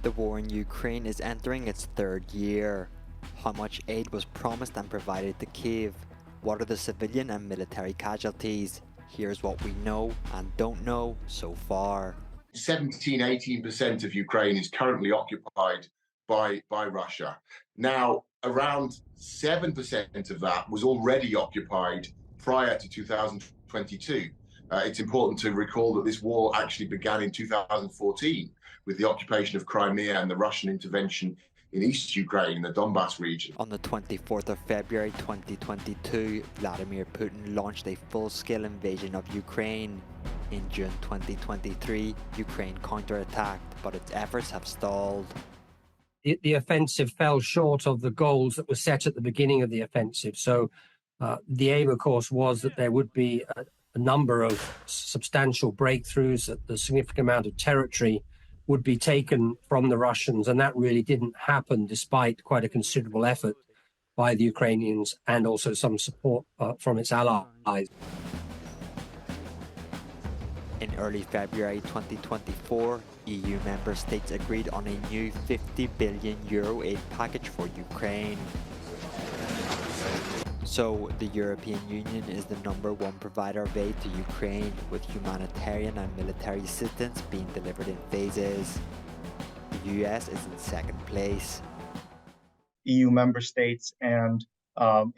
The war in Ukraine is entering its third year. How much aid was promised and provided to Kyiv? What are the civilian and military casualties? Here's what we know and don't know so far. 17-18% of Ukraine is currently occupied by Russia. Now, around 7% of that was already occupied prior to 2022. It's important to recall that this war actually began in 2014 with the occupation of Crimea and the Russian intervention in East Ukraine, in the Donbass region. On the 24th of February 2022, Vladimir Putin launched a full-scale invasion of Ukraine. In June 2023, Ukraine counterattacked, but its efforts have stalled. The offensive fell short of the goals that were set at the beginning of the offensive. So the aim, of course, was that there would be a number of substantial breakthroughs, that the significant amount of territory would be taken from the Russians, and that really didn't happen despite quite a considerable effort by the Ukrainians and also some support from its allies. In early February 2024, EU member states agreed on a new €50 billion aid package for Ukraine. So, the European Union is the #1 provider of aid to Ukraine, with humanitarian and military assistance being delivered in phases. The US is in second place. EU member states and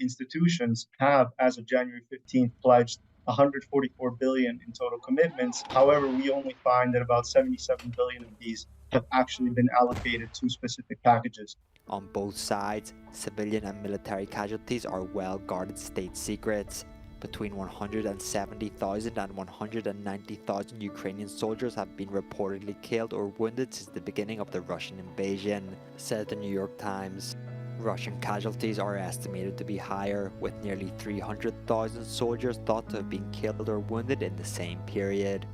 institutions have, as of January 15th, pledged 144 billion in total commitments. However, we only find that about 77 billion of these have actually been allocated to specific packages. On both sides, civilian and military casualties are well-guarded state secrets. Between 170,000 and 190,000 Ukrainian soldiers have been reportedly killed or wounded since the beginning of the Russian invasion, said the New York Times. Russian casualties are estimated to be higher, with nearly 300,000 soldiers thought to have been killed or wounded in the same period.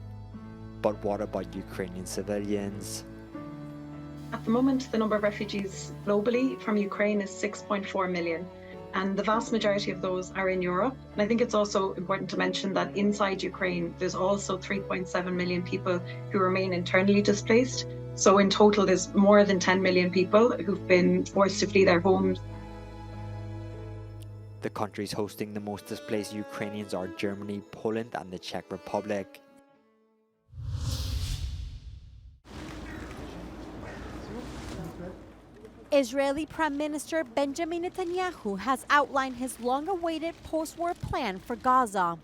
But what about Ukrainian civilians? At the moment, the number of refugees globally from Ukraine is 6.4 million, and the vast majority of those are in Europe. And I think it's also important to mention that inside Ukraine, there's also 3.7 million people who remain internally displaced. So in total, there's more than 10 million people who've been forced to flee their homes. The countries hosting the most displaced Ukrainians are Germany, Poland, and the Czech Republic. Israeli Prime Minister Benjamin Netanyahu has outlined his long-awaited post-war plan for Gaza.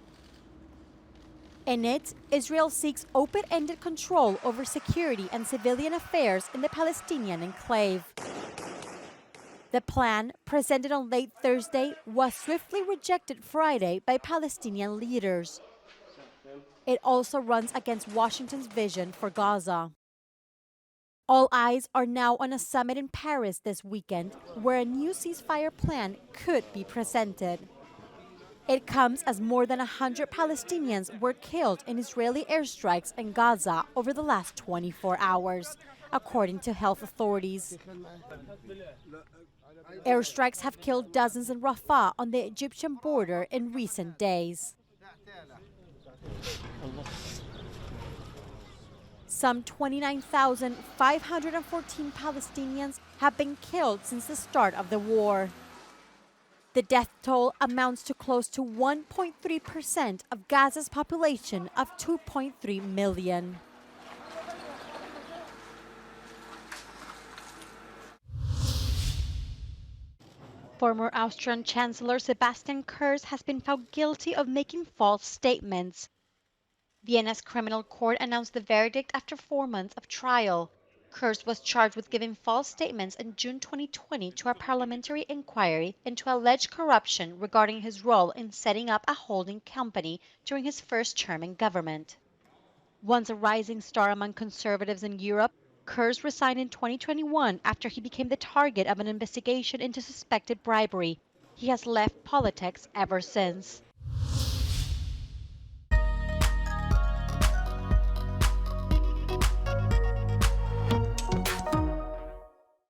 In it, Israel seeks open-ended control over security and civilian affairs in the Palestinian enclave. The plan, presented on late Thursday, was swiftly rejected Friday by Palestinian leaders. It also runs against Washington's vision for Gaza. All eyes are now on a summit in Paris this weekend, where a new ceasefire plan could be presented. It comes as more than 100 Palestinians were killed in Israeli airstrikes in Gaza over the last 24 hours, according to health authorities. Airstrikes have killed dozens in Rafah on the Egyptian border in recent days. Some 29,514 Palestinians have been killed since the start of the war. The death toll amounts to close to 1.3% of Gaza's population of 2.3 million. Former Austrian Chancellor Sebastian Kurz has been found guilty of making false statements. Vienna's criminal court announced the verdict after 4 months of trial. Kurz was charged with giving false statements in June 2020 to a parliamentary inquiry into alleged corruption regarding his role in setting up a holding company during his first term in government. Once a rising star among conservatives in Europe, Kurz resigned in 2021 after he became the target of an investigation into suspected bribery. He has left politics ever since.